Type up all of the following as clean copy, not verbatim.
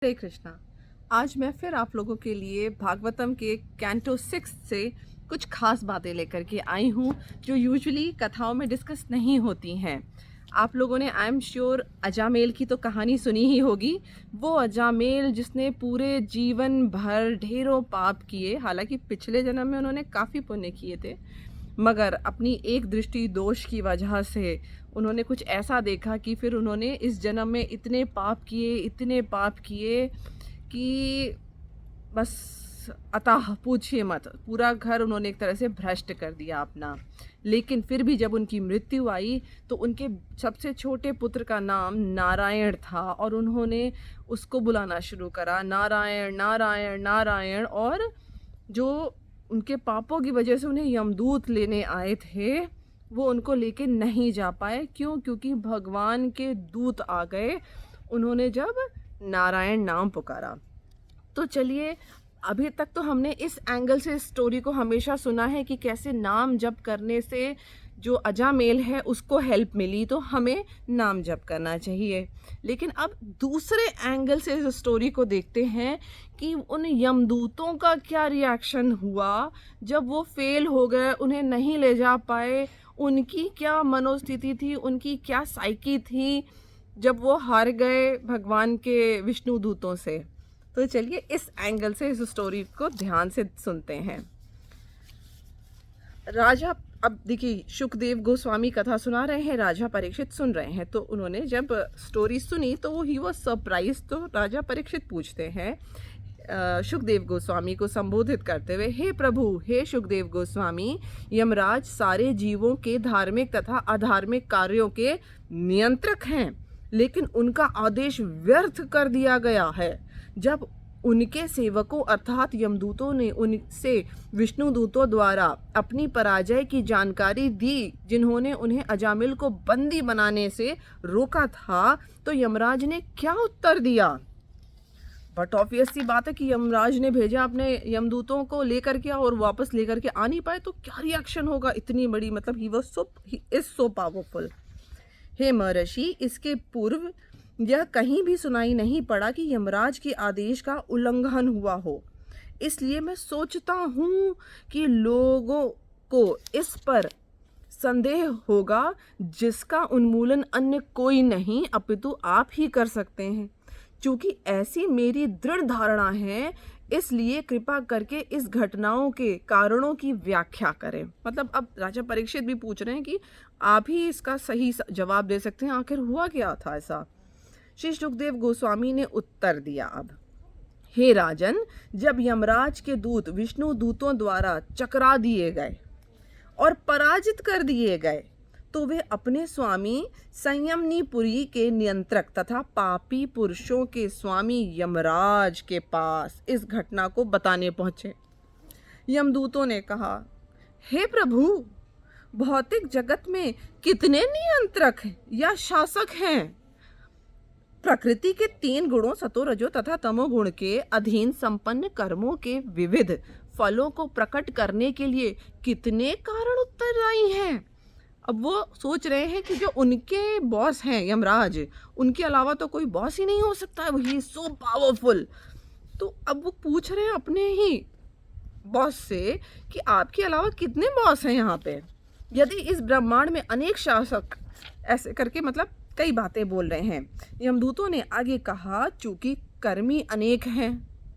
हरे कृष्णा। आज मैं फिर आप लोगों के लिए भागवतम के कैंटो 6 से कुछ खास बातें लेकर के आई हूँ जो यूजुअली कथाओं में डिस्कस नहीं होती हैं। आप लोगों ने आई एम श्योर अजामेल की तो कहानी सुनी ही होगी। वो अजामेल जिसने पूरे जीवन भर ढेरों पाप किए, हालांकि पिछले जन्म में उन्होंने काफ़ी पुण्य किए थे, मगर अपनी एक दृष्टि दोष की वजह से उन्होंने कुछ ऐसा देखा कि फिर उन्होंने इस जन्म में इतने पाप किए कि बस अतः पूछिए मत, पूरा घर उन्होंने एक तरह से भ्रष्ट कर दिया अपना। लेकिन फिर भी जब उनकी मृत्यु आई तो उनके सबसे छोटे पुत्र का नाम नारायण था और उन्होंने उसको बुलाना शुरू करा, नारायण नारायण नारायण। और जो उनके पापों की वजह से उन्हें यमदूत लेने आए थे वो उनको लेके नहीं जा पाए। क्यों? क्योंकि भगवान के दूत आ गए उन्होंने जब नारायण नाम पुकारा। तो चलिए, अभी तक तो हमने इस एंगल से स्टोरी को हमेशा सुना है कि कैसे नाम जप करने से जो अजामेल है उसको हेल्प मिली, तो हमें नाम जप करना चाहिए। लेकिन अब दूसरे एंगल से इस स्टोरी को देखते हैं कि उन यमदूतों का क्या रिएक्शन हुआ जब वो फेल हो गए, उन्हें नहीं ले जा पाए। उनकी क्या मनोस्थिति थी, उनकी क्या साइकी थी जब वो हार गए भगवान के विष्णु दूतों से। तो चलिए इस एंगल से इस स्टोरी को ध्यान से सुनते हैं। राजा, अब देखिए, शुकदेव गोस्वामी कथा सुना रहे हैं, राजा परीक्षित सुन रहे हैं। तो उन्होंने जब स्टोरी सुनी तो वो ही वॉज सरप्राइज। तो राजा परीक्षित पूछते हैं शुकदेव गोस्वामी को संबोधित करते हुए, हे प्रभु, हे शुकदेव गोस्वामी, यमराज सारे जीवों के धार्मिक तथा अधार्मिक कार्यों के नियंत्रक हैं, लेकिन उनका आदेश व्यर्थ कर दिया गया है जब उनके सेवकों अर्थात यमदूतों ने उनसे विष्णु दूतों द्वारा अपनी पराजय की जानकारी दी, जिन्होंने उन्हें अजामिल को बंदी बनाने से रोका था। तो यमराज ने क्या उत्तर दिया? बट ऑब्वियस सी बात है कि यमराज ने भेजा अपने यमदूतों को लेकर के और वापस लेकर के आ नहीं पाए, तो क्या रिएक्शन होगा? इतनी बड़ी, मतलब ही इज सो पावरफुल। हे महर्षि, इसके पूर्व यह कहीं भी सुनाई नहीं पड़ा कि यमराज के आदेश का उल्लंघन हुआ हो। इसलिए मैं सोचता हूँ कि लोगों को इस पर संदेह होगा जिसका उन्मूलन अन्य कोई नहीं अपितु आप ही कर सकते हैं। चूँकि ऐसी मेरी दृढ़ धारणा है, इसलिए कृपा करके इस घटनाओं के कारणों की व्याख्या करें। मतलब अब राजा परीक्षित भी पूछ रहे हैं कि आप ही इसका सही जवाब दे सकते हैं, आखिर हुआ क्या था ऐसा। श्री शुकदेव गोस्वामी ने उत्तर दिया अब, हे राजन, जब यमराज के दूत विष्णु दूतों द्वारा चकरा दिए गए और पराजित कर दिए गए तो वे अपने स्वामी संयमनीपुरी के नियंत्रक तथा पापी पुरुषों के स्वामी यमराज के पास इस घटना को बताने पहुंचे। यमदूतों ने कहा, हे प्रभु, भौतिक जगत में कितने नियंत्रक या शासक हैं? प्रकृति के 3 गुणों सतो रजो तथा तमो गुण के अधीन संपन्न कर्मों के विविध फलों को प्रकट करने के लिए कितने कारण उत्तरदायी हैं? अब वो सोच रहे हैं कि जो उनके बॉस हैं यमराज, उनके अलावा तो कोई बॉस ही नहीं हो सकता है, ही इज सो पावरफुल। तो अब वो पूछ रहे हैं अपने ही बॉस से कि आपके अलावा कितने बॉस हैं यहाँ पे? यदि इस ब्रह्मांड में अनेक शासक, ऐसे करके मतलब कई बातें बोल रहे हैं। यमदूतों ने आगे कहा, चूंकि कर्मी अनेक हैं,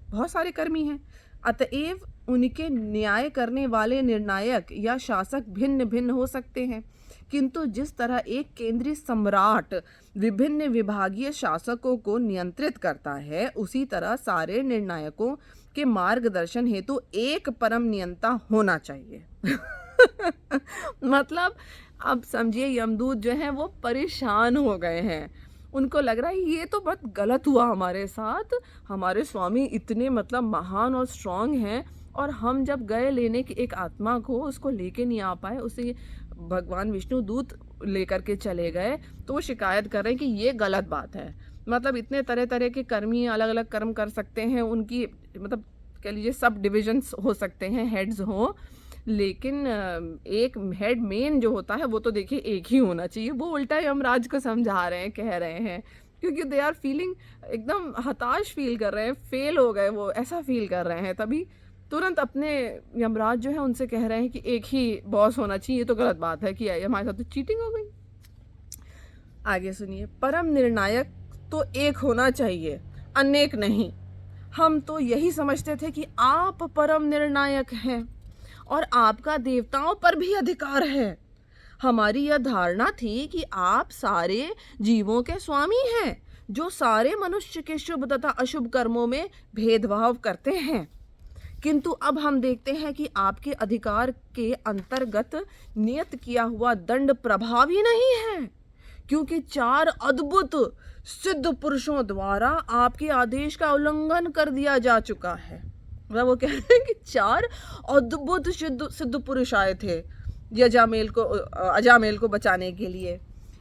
बहुत सारे कर्मी हैं, अतएव उनके न्याय करने वाले निर्णायक या शासक भिन्न भिन्न हो सकते हैं, किंतु जिस तरह एक केंद्रीय सम्राट विभिन्न विभागीय शासकों को नियंत्रित करता है, उसी तरह सारे निर्णायकों के मार्गदर्शन हेतु एक परम नियंता होना चाहिए। मतलब अब समझिए, यमदूत जो हैं वो परेशान हो गए हैं। उनको लग रहा है ये तो बहुत गलत हुआ हमारे साथ, हमारे स्वामी इतने मतलब महान और स्ट्रांग हैं और हम जब गए लेने की एक आत्मा को, उसको लेके नहीं आ पाए, उसे भगवान विष्णु दूत लेकर के चले गए। तो वो शिकायत कर रहे हैं कि ये गलत बात है। मतलब इतने तरह तरह के कर्मी अलग अलग कर्म कर सकते हैं, उनकी मतलब कह लीजिए सब डिविजन्स हो सकते हैं, हेड्स हो, लेकिन एक हेड मेन जो होता है वो तो देखिए एक ही होना चाहिए। वो उल्टा यमराज को समझा रहे हैं, कह रहे हैं क्योंकि दे आर फीलिंग एकदम हताश फील कर रहे हैं, फेल हो गए वो, ऐसा फील कर रहे हैं। तभी तुरंत अपने यमराज जो है उनसे कह रहे हैं कि एक ही बॉस होना चाहिए, ये तो गलत बात है कि हमारे साथ तो चीटिंग हो गई। आगे सुनिए, परम निर्णायक तो एक होना चाहिए, अनेक नहीं। हम तो यही समझते थे कि आप परम निर्णायक हैं और आपका देवताओं पर भी अधिकार है। हमारी यह धारणा थी कि आप सारे जीवों के स्वामी हैं, जो सारे मनुष्य के शुभ तथा अशुभ कर्मों में भेदभाव करते हैं। किंतु अब हम देखते हैं कि आपके अधिकार के अंतर्गत नियत किया हुआ दंड प्रभावी नहीं है, क्योंकि 4 अद्भुत सिद्ध पुरुषों द्वारा आपके आदेश का उल्लंघन कर दिया जा चुका है। मतलब वो कह रहे हैं कि 4 अद्भुत सिद्ध पुरुष आए थे अजामेल को बचाने के लिए।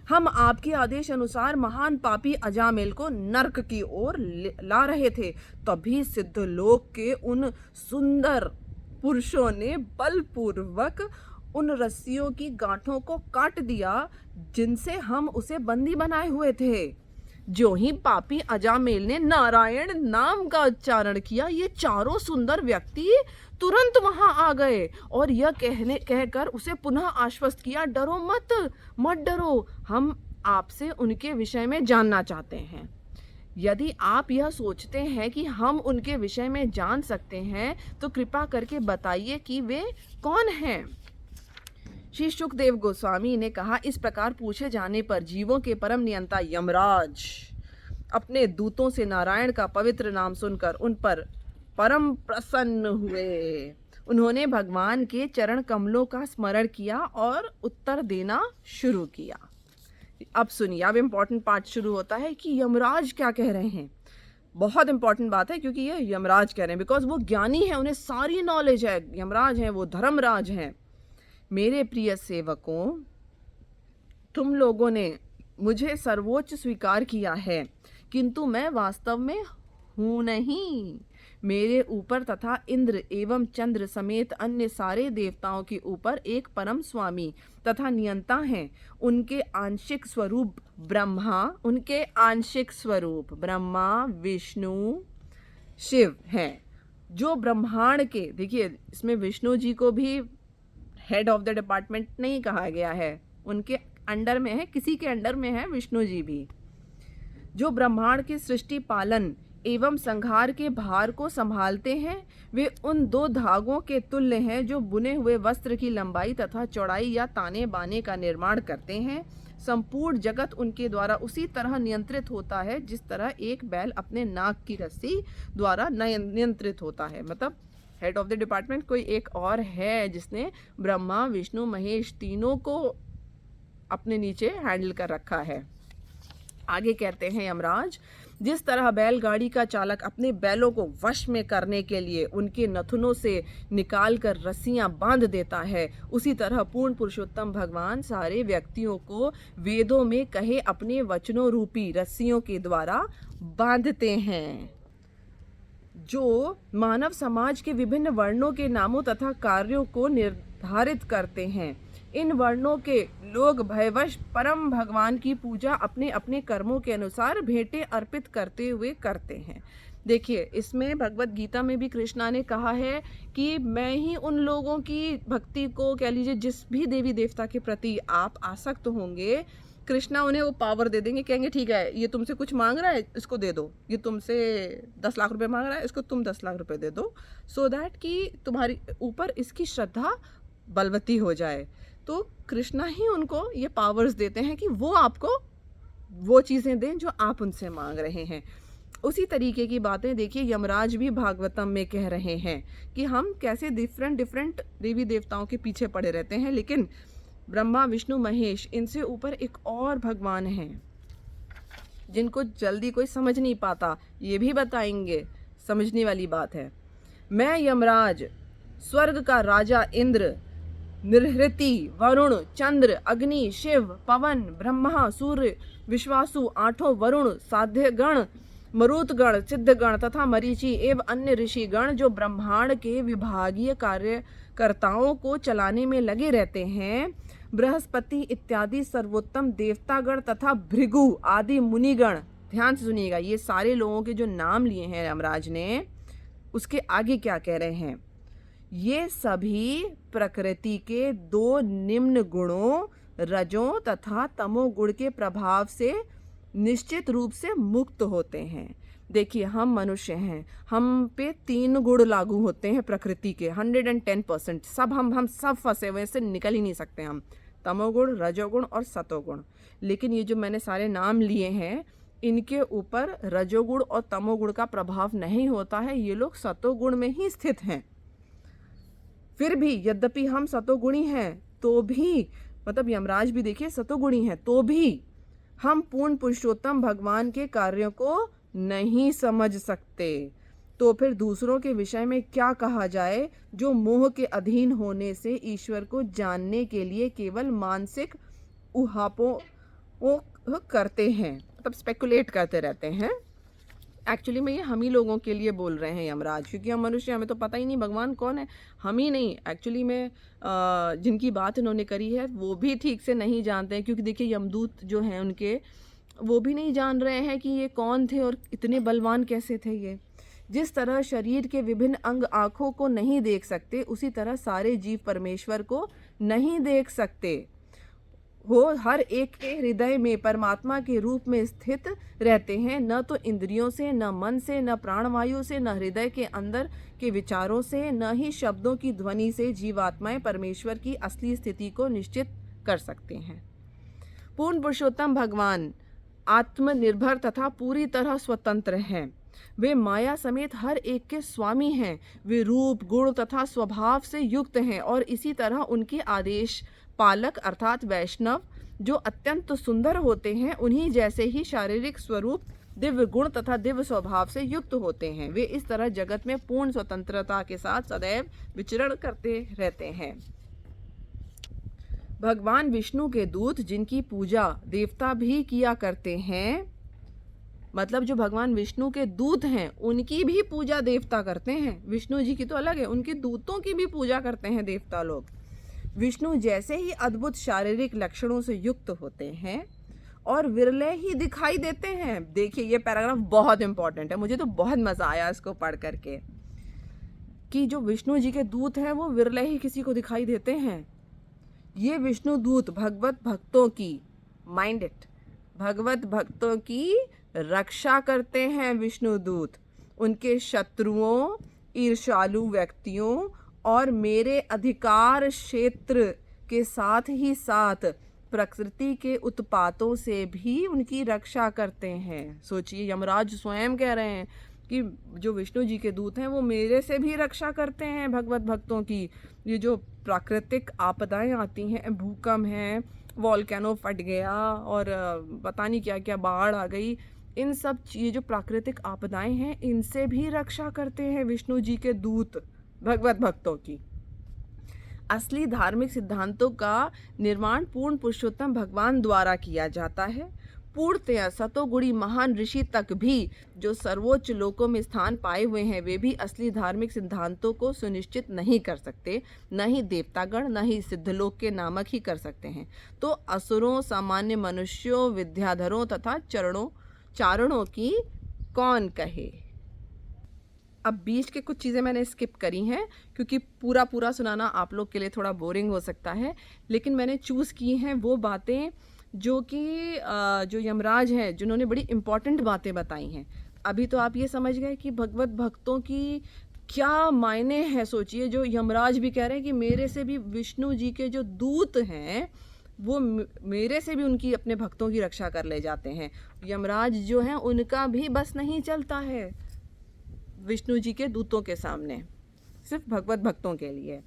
हम आपके आदेश अनुसार महान पापी अजामेल को नरक की ओर ला रहे थे, तभी सिद्धलोक के उन सुंदर पुरुषों ने बलपूर्वक उन रस्सियों की गांठों को काट दिया जिनसे हम उसे बंदी बनाए हुए थे। जो ही पापी अजामेल ने नारायण नाम का उच्चारण किया, ये चारों सुंदर व्यक्ति तुरंत वहां आ गए और यह कहकर उसे पुनः आश्वस्त किया, डरो मत, मत डरो, हम आपसे उनके विषय में जानना चाहते हैं। यदि आप यह सोचते हैं कि हम उनके विषय में जान सकते हैं तो कृपा करके बताइए कि वे कौन हैं। श्री शुकदेव गोस्वामी ने कहा, इस प्रकार पूछे जाने पर जीवों के परम नियंता यमराज अपने दूतों से नारायण का पवित्र नाम सुनकर उन पर परम प्रसन्न हुए। उन्होंने भगवान के चरण कमलों का स्मरण किया और उत्तर देना शुरू किया। अब सुनिए, अब इम्पोर्टेंट पार्ट शुरू होता है कि यमराज क्या कह रहे हैं। बहुत इंपॉर्टेंट बात है, क्योंकि ये यमराज कह रहे हैं, बिकॉज वो ज्ञानी है, उन्हें सारी नॉलेज है। यमराज हैं, वो धर्मराज हैं। मेरे प्रिय सेवकों, तुम लोगों ने मुझे सर्वोच्च स्वीकार किया है, किंतु मैं वास्तव में हूँ नहीं। मेरे ऊपर तथा इंद्र एवं चंद्र समेत अन्य सारे देवताओं के ऊपर एक परम स्वामी तथा नियंता हैं। उनके आंशिक स्वरूप ब्रह्मा, विष्णु, शिव हैं, जो ब्रह्मांड के, देखिए इसमें विष्णु जी को भी हेड ऑफ द डिपार्टमेंट नहीं कहा गया है, उनके अंडर में है, किसी के अंडर में है विष्णु जी भी, जो ब्रह्मांड के सृष्टि पालन एवं संहार के भार को संभालते हैं। वे उन 2 धागों के तुल्य हैं जो बुने हुए वस्त्र की लंबाई तथा चौड़ाई या ताने बाने का निर्माण करते हैं। संपूर्ण जगत उनके द्वारा उसी तरह नियंत्रित होता है जिस तरह एक बैल अपने नाक की रस्सी द्वारा नियंत्रित होता है। मतलब हेड ऑफ द डिपार्टमेंट कोई एक और है जिसने ब्रह्मा, विष्णु, महेश तीनों को अपने नीचे हैंडल कर रखा है। आगे कहते हैं यमराज, जिस तरह बैलगाड़ी का चालक अपने बैलों को वश में करने के लिए उनके नथुनों से निकालकर रस्सियां बांध देता है, उसी तरह पूर्ण पुरुषोत्तम भगवान सारे व्यक्तियों को वेदों में कहे अपने वचनों रूपी रस्सियों के द्वारा बांधते हैं, जो मानव समाज के विभिन्न वर्णों के नामों तथा कार्यों को निर्धारित करते हैं। इन वर्णों के लोग भयवश परम भगवान की पूजा अपने अपने कर्मों के अनुसार भेंटें अर्पित करते हुए करते हैं। देखिए, इसमें भगवत गीता में भी कृष्णा ने कहा है कि मैं ही उन लोगों की भक्ति को, कह लीजिए जिस भी देवी देवता के प्रति आप आसक्त होंगे, कृष्णा उन्हें वो पावर दे देंगे, कहेंगे ठीक है, ये तुमसे कुछ मांग रहा है, इसको दे दो, ये तुमसे 10 लाख रुपए मांग रहा है, इसको तुम 10 लाख रुपए दे दो, सो दैट कि तुम्हारी ऊपर इसकी श्रद्धा बलवती हो जाए। तो कृष्णा ही उनको ये पावर्स देते हैं कि वो आपको वो चीज़ें दें जो आप उनसे मांग रहे हैं। उसी तरीके की बातें देखिए यमराज भी भागवतम में कह रहे हैं कि हम कैसे डिफरेंट देवी देवताओं के पीछे पड़े रहते हैं, लेकिन ब्रह्मा, विष्णु, महेश, इनसे ऊपर एक और भगवान हैं जिनको जल्दी कोई समझ नहीं पाता। ये भी बताएंगे, समझने वाली बात है। मैं यमराज, स्वर्ग का राजा इंद्र, निरहृति, वरुण, चंद्र, अग्नि, शिव, पवन, ब्रह्मा, सूर्य, विश्वासु, 8 वरुण, साध्यगण, मरुतगण, सिद्धगण तथा मरीचि एवं अन्य ऋषिगण जो ब्रह्मांड के विभागीय कार्यकर्ताओं को चलाने में लगे रहते हैं, बृहस्पति इत्यादि सर्वोत्तम देवतागण तथा भृगु आदि मुनिगण ध्यान से सुनिएगा, ये सारे लोगों के जो नाम लिए हैं यमराज ने, उसके आगे क्या कह रहे हैं, ये सभी प्रकृति के 2 निम्न गुणों रजों तथा तमोगुण के प्रभाव से निश्चित रूप से मुक्त होते हैं। देखिए, हम मनुष्य हैं, हम पे 3 गुण लागू होते हैं प्रकृति के 110%। सब हम सब फंसे हुए से निकल ही नहीं सकते हम, तमोगुण, रजोगुण और सतोगुण। लेकिन ये जो मैंने सारे नाम लिए हैं, इनके ऊपर रजोगुण और तमोगुण का प्रभाव नहीं होता है, ये लोग सतोगुण में ही स्थित हैं। फिर भी यद्यपि हम सतोगुणी हैं तो भी, मतलब यमराज भी देखिए सतोगुणी हैं, तो भी हम पूर्ण पुरुषोत्तम भगवान के कार्यों को नहीं समझ सकते। तो फिर दूसरों के विषय में क्या कहा जाए, जो मोह के अधीन होने से ईश्वर को जानने के लिए केवल मानसिक उहापों वो करते हैं, मतलब स्पेकुलेट करते रहते हैं। एक्चुअली में ये हम ही लोगों के लिए बोल रहे हैं यमराज, क्योंकि हम मनुष्य, हमें तो पता ही नहीं भगवान कौन है। हम ही नहीं, एक्चुअली में जिनकी बात इन्होंने करी है वो भी ठीक से नहीं जानते हैं, क्योंकि देखिए यमदूत जो हैं उनके, वो भी नहीं जान रहे हैं कि ये कौन थे और इतने बलवान कैसे थे ये। जिस तरह शरीर के विभिन्न अंग आँखों को नहीं देख सकते, उसी तरह सारे जीव परमेश्वर को नहीं देख सकते हो। हर एक के हृदय में परमात्मा के रूप में स्थित रहते हैं, न तो इंद्रियों से, न मन से, न प्राणवायु से, न हृदय के अंदर के विचारों से, न ही शब्दों की ध्वनि से जीवात्माएं परमेश्वर की असली स्थिति को निश्चित कर सकते हैं। पूर्ण पुरुषोत्तम भगवान आत्मनिर्भर तथा पूरी तरह स्वतंत्र हैं। वे माया समेत हर एक के स्वामी हैं। वे रूप, गुण तथा स्वभाव से युक्त हैं और इसी तरह उनके आदेश पालक अर्थात वैष्णव जो अत्यंत सुंदर होते हैं, उन्हीं जैसे ही शारीरिक स्वरूप, दिव्य गुण तथा दिव्य स्वभाव से युक्त होते हैं। वे इस तरह जगत में पूर्ण स्वतंत्रता के साथ सदैव विचरण करते रहते हैं। भगवान विष्णु के दूत जिनकी पूजा देवता भी किया करते हैं, मतलब जो भगवान विष्णु के दूत हैं उनकी भी पूजा देवता करते हैं। विष्णु जी की तो अलग है, उनके दूतों की भी पूजा करते हैं देवता लोग। विष्णु जैसे ही अद्भुत शारीरिक लक्षणों से युक्त होते हैं और विरले ही दिखाई देते हैं। देखिए, ये पैराग्राफ बहुत इंपॉर्टेंट है, मुझे तो बहुत मजा आया इसको पढ़ करके, कि जो विष्णु जी के दूत हैं वो विरले ही किसी को दिखाई देते हैं। ये विष्णु दूत भगवत भक्तों की, माइंड इट, भगवत भक्तों की रक्षा करते हैं। विष्णु दूत उनके शत्रुओं, ईर्ष्यालु व्यक्तियों और मेरे अधिकार क्षेत्र के साथ ही साथ प्रकृति के उत्पातों से भी उनकी रक्षा करते हैं। सोचिए, यमराज स्वयं कह रहे हैं कि जो विष्णु जी के दूत हैं वो मेरे से भी रक्षा करते हैं भगवत भक्तों की। ये जो प्राकृतिक आपदाएं आती हैं, भूकंप हैं, वॉल्केनो फट गया और पता नहीं क्या क्या बाढ़ आ गई, इन सब ये जो प्राकृतिक आपदाएं हैं इनसे भी रक्षा करते हैं विष्णु जी के दूत भगवत भक्तों की। असली धार्मिक सिद्धांतों का निर्माण पूर्ण पुरुषोत्तम भगवान द्वारा किया जाता है। पूर्णतया सतोगुणी महान ऋषि तक भी जो सर्वोच्च लोकों में स्थान पाए हुए हैं, वे भी असली धार्मिक सिद्धांतों को सुनिश्चित नहीं कर सकते। न ही देवतागण, न ही सिद्धलोक के नामक ही कर सकते हैं। तो असुरों, सामान्य मनुष्यों, विद्याधरों तथा चारणों की कौन कहे। अब बीच के कुछ चीज़ें मैंने स्किप करी हैं क्योंकि पूरा सुनाना आप लोग के लिए थोड़ा बोरिंग हो सकता है, लेकिन मैंने चूज़ की हैं वो बातें जो कि जो यमराज हैं जिन्होंने बड़ी इम्पॉर्टेंट बातें बताई हैं। अभी तो आप ये समझ गए कि भगवत भक्तों की क्या मायने हैं। सोचिए, जो यमराज भी कह रहे हैं कि मेरे से भी विष्णु जी के जो दूत हैं वो मेरे से भी उनकी अपने भक्तों की रक्षा कर ले जाते हैं। यमराज जो हैं उनका भी बस नहीं चलता है विष्णु जी के दूतों के सामने, सिर्फ भगवत भक्तों के लिए।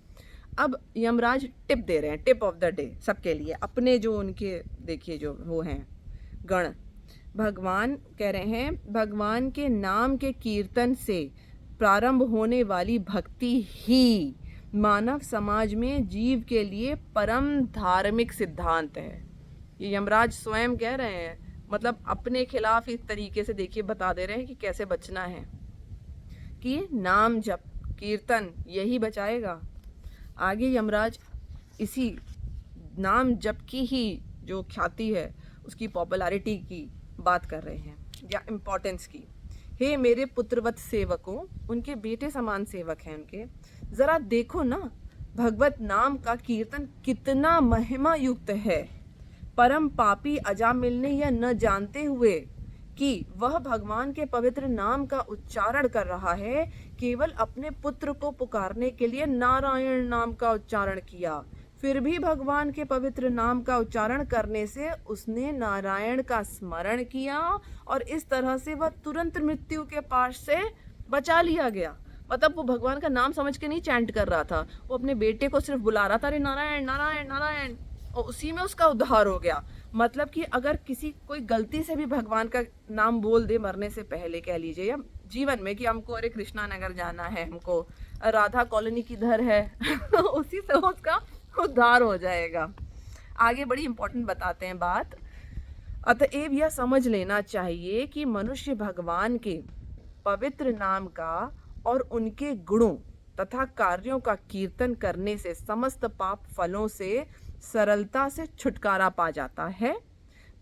अब यमराज टिप दे रहे हैं, टिप ऑफ द डे सबके लिए, अपने जो उनके देखिए जो वो हैं गण। भगवान कह रहे हैं, भगवान के नाम के कीर्तन से प्रारंभ होने वाली भक्ति ही मानव समाज में जीव के लिए परम धार्मिक सिद्धांत है। ये यमराज स्वयं कह रहे हैं, मतलब अपने खिलाफ इस तरीके से देखिए बता दे रहे हैं कि कैसे बचना है, कि नाम जप कीर्तन यही बचाएगा। आगे यमराज इसी नाम जप की ही जो ख्याति है उसकी पॉपुलैरिटी की बात कर रहे हैं। या इम्पोर्टेंस की। हे मेरे पुत्रवत सेवकों, उनके बेटे समान सेवक हैं उनके, जरा देखो ना भगवत नाम का कीर्तन कितना महिमा युक्त है। परम पापी अजामिल ने यह न जानते हुए कि वह भगवान के पवित्र नाम का उच्चारण कर रहा है, केवल अपने पुत्र को पुकारने के लिए नारायण नाम का उच्चारण किया। फिर भी भगवान के पवित्र नाम का उच्चारण करने से उसने नारायण का स्मरण किया और इस तरह से वह तुरंत मृत्यु के पास से बचा लिया गया। मतलब वो भगवान का नाम समझ के नहीं चैंट कर रहा था, वो अपने बेटे को सिर्फ बुला रहा था, अरे नारायण नारायण नारायण, और उसी में उसका उद्धार हो गया। मतलब कि अगर किसी कोई गलती से भी भगवान का नाम बोल दे मरने से पहले, कह लीजिए, या जीवन में कि हमको अरे कृष्णा नगर जाना है, हमको राधा कॉलोनी किधर है उसी से उसका उद्धार हो जाएगा। आगे बड़ी इंपॉर्टेंट बताते हैं बात। अतएव यह समझ लेना चाहिए कि मनुष्य भगवान के पवित्र नाम का और उनके गुणों तथा कार्यों का कीर्तन करने से समस्त पाप फलों से सरलता से छुटकारा पा जाता है।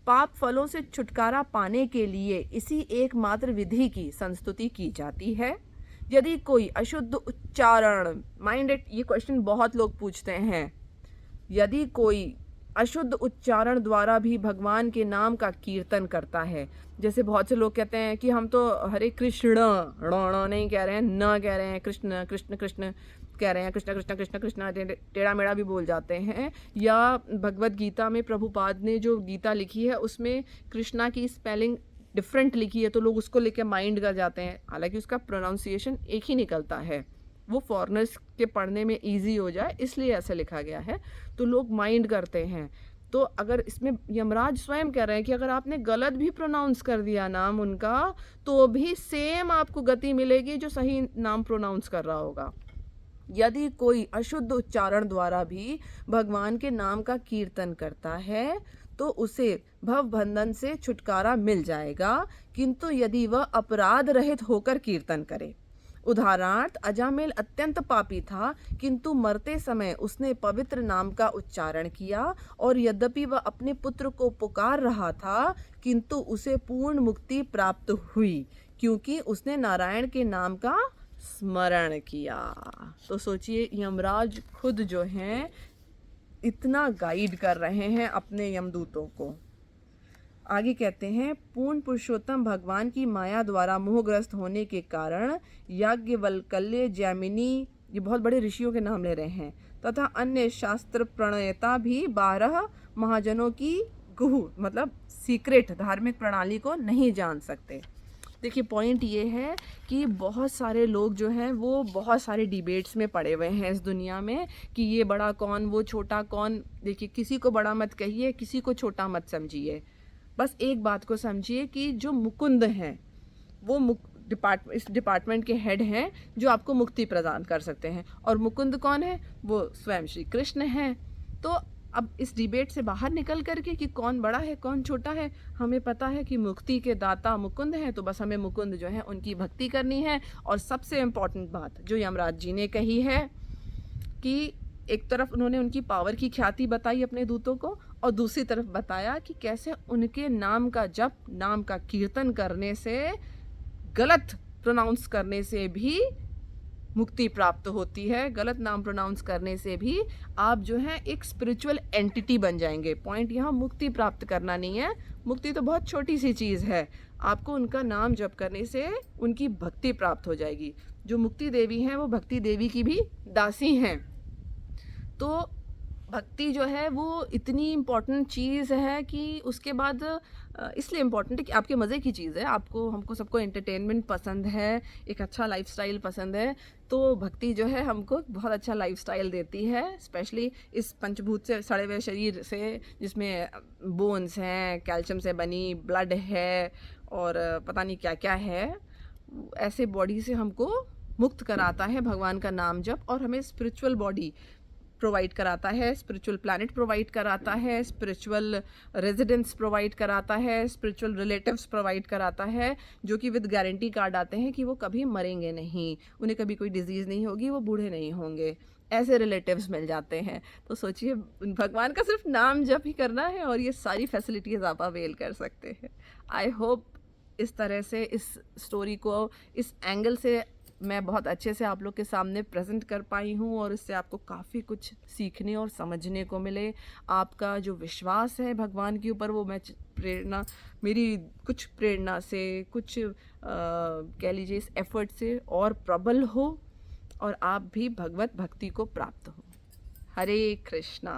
पाप फलों से छुटकारा पाने के लिए इसी एकमात्र विधि की संस्तुति की जाती है। यदि कोई अशुद्ध उच्चारण, माइंड इट, ये क्वेश्चन बहुत लोग पूछते हैं, यदि कोई अशुद्ध उच्चारण द्वारा भी भगवान के नाम का कीर्तन करता है, जैसे बहुत से लोग कहते हैं कि हम तो हरे कृष्ण ण नहीं कह रहे हैं, न कह रहे हैं, कृष्ण कृष्ण कृष्ण कह रहे हैं, कृष्ण कृष्ण कृष्ण कृष्ण टेढ़ा मेढ़ा भी बोल जाते हैं। या भगवत गीता में प्रभुपाद ने जो गीता लिखी है उसमें कृष्णा की स्पेलिंग डिफरेंट लिखी है, तो लोग उसको लेके माइंड कर जाते हैं, हालांकि उसका प्रोनाउंसिएशन एक ही निकलता है, वो फॉरेनर्स के पढ़ने में इजी हो जाए इसलिए ऐसे लिखा गया है, तो लोग माइंड करते हैं। तो अगर इसमें यमराज स्वयं कह रहे हैं कि अगर आपने गलत भी प्रोनाउंस कर दिया नाम उनका, तो भी सेम आपको गति मिलेगी जो सही नाम प्रोनाउंस कर रहा होगा। यदि कोई अशुद्ध उच्चारण द्वारा भी भगवान के नाम का कीर्तन करता है तो उसे भव बंधन से छुटकारा मिल जाएगा, किंतु यदि वह अपराध रहित होकर कीर्तन करे। उदाहरणार्थ, अजामिल अत्यंत पापी था, किंतु मरते समय उसने पवित्र नाम का उच्चारण किया और यद्यपि वह अपने पुत्र को पुकार रहा था, किंतु उसे पूर्ण मुक्ति प्राप्त हुई क्योंकि उसने नारायण के नाम का स्मरण किया। तो सोचिए, यमराज खुद जो हैं इतना गाइड कर रहे हैं अपने यमदूतों को। आगे कहते हैं, पूर्ण पुरुषोत्तम भगवान की माया द्वारा मोहग्रस्त होने के कारण याज्ञवल्क्य, जैमिनी, ये बहुत बड़े ऋषियों के नाम ले रहे हैं, तथा अन्य शास्त्र प्रणेता भी 12 महाजनों की गुह मतलब सीक्रेट धार्मिक प्रणाली को नहीं जान सकते। देखिए, पॉइंट ये है कि बहुत सारे लोग जो हैं वो बहुत सारे डिबेट्स में पड़े हुए हैं इस दुनिया में कि ये बड़ा कौन, वो छोटा कौन। देखिए, किसी को बड़ा मत कहिए, किसी को छोटा मत समझिए, बस एक बात को समझिए कि जो मुकुंद हैं वो इस डिपार्टमेंट के हेड हैं जो आपको मुक्ति प्रदान कर सकते हैं, और मुकुंद कौन है? वो स्वयं श्री कृष्ण हैं। तो अब इस डिबेट से बाहर निकल करके कि कौन बड़ा है कौन छोटा है, हमें पता है कि मुक्ति के दाता मुकुंद हैं, तो बस हमें मुकुंद जो है उनकी भक्ति करनी है। और सबसे इम्पॉर्टेंट बात जो यमराज जी ने कही है कि एक तरफ उन्होंने उनकी पावर की ख्याति बताई अपने दूतों को, और दूसरी तरफ बताया कि कैसे उनके नाम का जप, नाम का कीर्तन करने से, गलत प्रोनाउंस करने से भी मुक्ति प्राप्त होती है। गलत नाम प्रोनाउंस करने से भी आप जो है एक स्पिरिचुअल एंटिटी बन जाएंगे। पॉइंट यहाँ मुक्ति प्राप्त करना नहीं है, मुक्ति तो बहुत छोटी सी चीज़ है, आपको उनका नाम जप करने से उनकी भक्ति प्राप्त हो जाएगी। जो मुक्ति देवी हैं वो भक्ति देवी की भी दासी हैं। तो भक्ति जो है वो इतनी इम्पॉर्टेंट चीज़ है कि उसके बाद इसलिए इम्पॉर्टेंट है कि आपके मज़े की चीज़ है, आपको, हमको सबको एंटरटेनमेंट पसंद है, एक अच्छा लाइफस्टाइल पसंद है, तो भक्ति जो है हमको बहुत अच्छा लाइफस्टाइल देती है। स्पेशली इस पंचभूत से सड़े हुए शरीर से, जिसमें बोन्स हैं, कैल्शियम से बनी, ब्लड है और पता नहीं क्या क्या है, ऐसे बॉडी से हमको मुक्त कराता है भगवान का नाम जप, और हमें स्पिरिचुअल बॉडी प्रोवाइड कराता है, स्पिरिचुअल प्लैनेट प्रोवाइड कराता है, स्पिरिचुअल रेजिडेंस प्रोवाइड कराता है, स्पिरिचुअल रिलेटिव्स प्रोवाइड कराता है, जो कि विद गारंटी कार्ड आते हैं कि वो कभी मरेंगे नहीं, उन्हें कभी कोई डिजीज़ नहीं होगी, वो बूढ़े नहीं होंगे, ऐसे रिलेटिव्स मिल जाते हैं। तो सोचिए, भगवान का सिर्फ नाम जप ही करना है और ये सारी फैसिलिटीज़ आप अवेल कर सकते हैं। आई होप इस तरह से इस स्टोरी को इस एंगल से मैं बहुत अच्छे से आप लोग के सामने प्रेजेंट कर पाई हूँ और इससे आपको काफ़ी कुछ सीखने और समझने को मिले। आपका जो विश्वास है भगवान के ऊपर वो मैं प्रेरणा मेरी कुछ प्रेरणा से कुछ कह लीजिए इस एफर्ट से और प्रबल हो और आप भी भगवत भक्ति को प्राप्त हो। हरे कृष्णा।